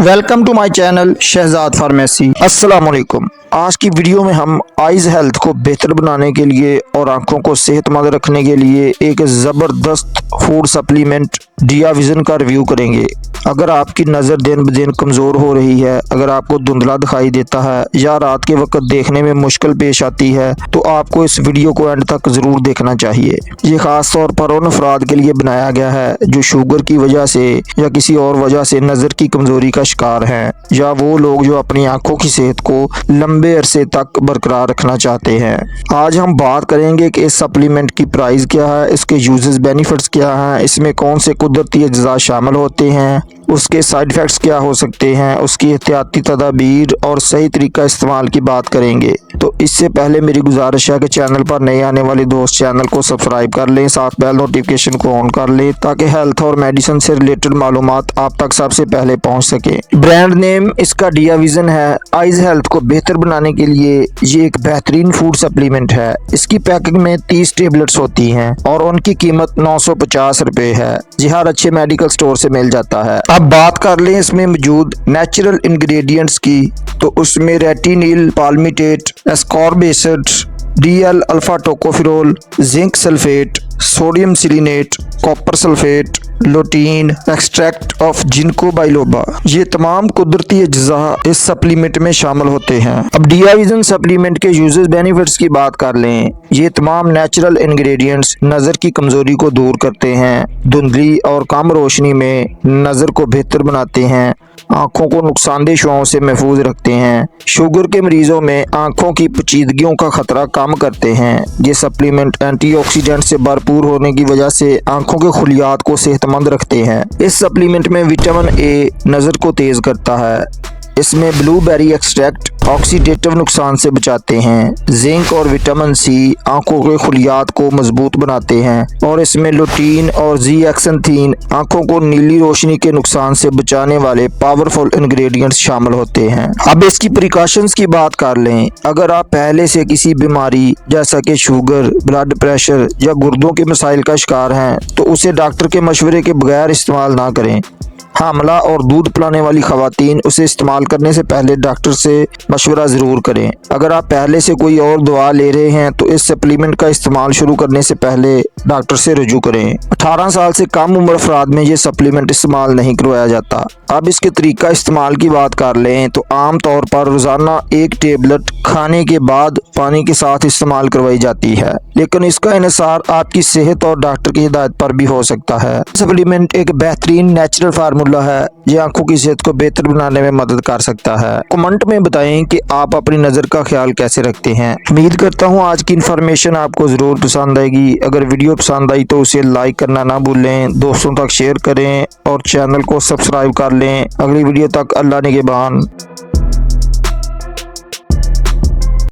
Welcome to my channel Shahzad pharmacy. अस्सलाम वालेकुम। आज की वीडियो में हम आइज़ हेल्थ को बेहतर बनाने के लिए और आंखों को सेहतमंद रखने के लिए एक ज़बरदस्त फूड सप्लीमेंट डिया विज़न का रिव्यू करेंगे। अगर आपकी नज़र दिन ब दिन कमज़ोर हो रही है, अगर आपको धुंधला दिखाई देता है या रात के वक्त देखने में मुश्किल पेश आती है तो आपको इस वीडियो को एंड तक ज़रूर देखना चाहिए। ये ख़ास तौर पर उन अफराद के लिए बनाया गया है जो शुगर की वजह से या किसी और वजह से नज़र की कमज़ोरी का शिकार हैं, या वो लोग जो अपनी आंखों की सेहत को लंबे अरसे तक बरकरार रखना चाहते हैं। आज हम बात करेंगे कि इस सप्लीमेंट की प्राइस क्या है, इसके यूजेस बेनिफिट्स क्या हैं, इसमें कौन से कुदरती अज्जा शामिल होते हैं, उसके साइड इफ़ेक्ट्स क्या हो सकते हैं, उसकी एहतियाती तदाबीर और सही तरीका इस्तेमाल की बात करेंगे। तो इससे पहले मेरी गुजारिश है कि चैनल पर नए आने वाले दोस्त चैनल को सब्सक्राइब कर लें, साथ बेल नोटिफिकेशन को ऑन कर लें ताकि हेल्थ और मेडिसिन से रिलेटेड मालूमात आप तक सबसे पहले पहुंच सके। ब्रांड नेम इसका डिया विज़न है। आइज़ हेल्थ को बेहतर बनाने के लिए ये एक बेहतरीन फूड सप्लीमेंट है। इसकी पैकिंग में 30 टेबलेट्स होती हैं और उनकी कीमत 950 रुपए है। जी हर अच्छे मेडिकल स्टोर से मिल जाता है। अब बात कर लें इसमें मौजूद नेचुरल इंग्रेडिएंट्स की, तो उसमें retinyl, palmitate, ascorbic, DL alpha tocopherol, zinc sulphate, sodium selenate, copper sulphate, lutein, extract of ginkgo biloba, ये तमाम कुदरती अज्जा इस सप्लीमेंट में शामिल होते हैं। अब डिया विज़न सप्लीमेंट के यूजेस बेनिफिट्स की बात कर लें। ये तमाम नेचुरल इंग्रेडिएंट्स नज़र की कमजोरी को दूर करते हैं, धुंधली और कम रोशनी में नज़र को बेहतर बनाते हैं, आंखों को नुकसानदेह शुआओं से महफूज रखते हैं, शुगर के मरीजों में आंखों की पेचीदगियों का खतरा कम करते हैं। ये सप्लीमेंट एंटीऑक्सीडेंट से भरपूर होने की वजह से आंखों के खुलियात को सेहतमंद रखते हैं। इस सप्लीमेंट में विटामिन ए नज़र को तेज करता है। इसमें ब्लूबेरी एक्सट्रैक्ट ऑक्सीडेटिव नुकसान से बचाते हैं। जिंक और विटामिन सी आंखों के खुलियात को मजबूत बनाते हैं और इसमें लुटीन और ज़ीएक्सैंथीन आंखों को नीली रोशनी के नुकसान से बचाने वाले पावरफुल इंग्रेडिएंट्स शामिल होते हैं। अब इसकी प्रिकॉशंस की बात कर लें। अगर आप पहले से किसी बीमारी जैसा कि शुगर, ब्लड प्रेशर या गुर्दों के मसाइल का शिकार हैं तो उसे डॉक्टर के मशवरे के बगैर इस्तेमाल ना करें। हामला और दूध पिलाने वाली खवातीन उसे इस्तेमाल करने से पहले डॉक्टर से मशवरा ज़रूर करें। अगर आप पहले से कोई और दवा ले रहे हैं तो इस सप्लीमेंट का इस्तेमाल शुरू करने से पहले डॉक्टर से रुजू करें। 18 साल से कम उम्र अफराद में ये सप्लीमेंट इस्तेमाल नहीं करवाया जाता। अब इसके तरीका इस्तेमाल की बात कर लें तो आम तौर पर रोज़ाना एक टेबलेट खाने के बाद पानी के साथ इस्तेमाल करवाई जाती है, लेकिन इसका इन्हिसार आपकी सेहत और डॉक्टर की हिदायत पर भी हो सकता है। सप्लीमेंट एक बेहतरीन नेचुरल फार्मूला है जो आंखों की सेहत को बेहतर बनाने में मदद कर सकता है। कमेंट में बताएं कि आप अपनी नज़र का ख्याल कैसे रखते हैं। उम्मीद करता हूँ आज की इन्फॉर्मेशन आपको ज़रूर पसंद आएगी। अगर वीडियो पसंद आई तो उसे लाइक करना ना भूलें, दोस्तों तक शेयर करें और चैनल को सब्सक्राइब कर लें। अगली वीडियो तक अल्लाह निगहबान।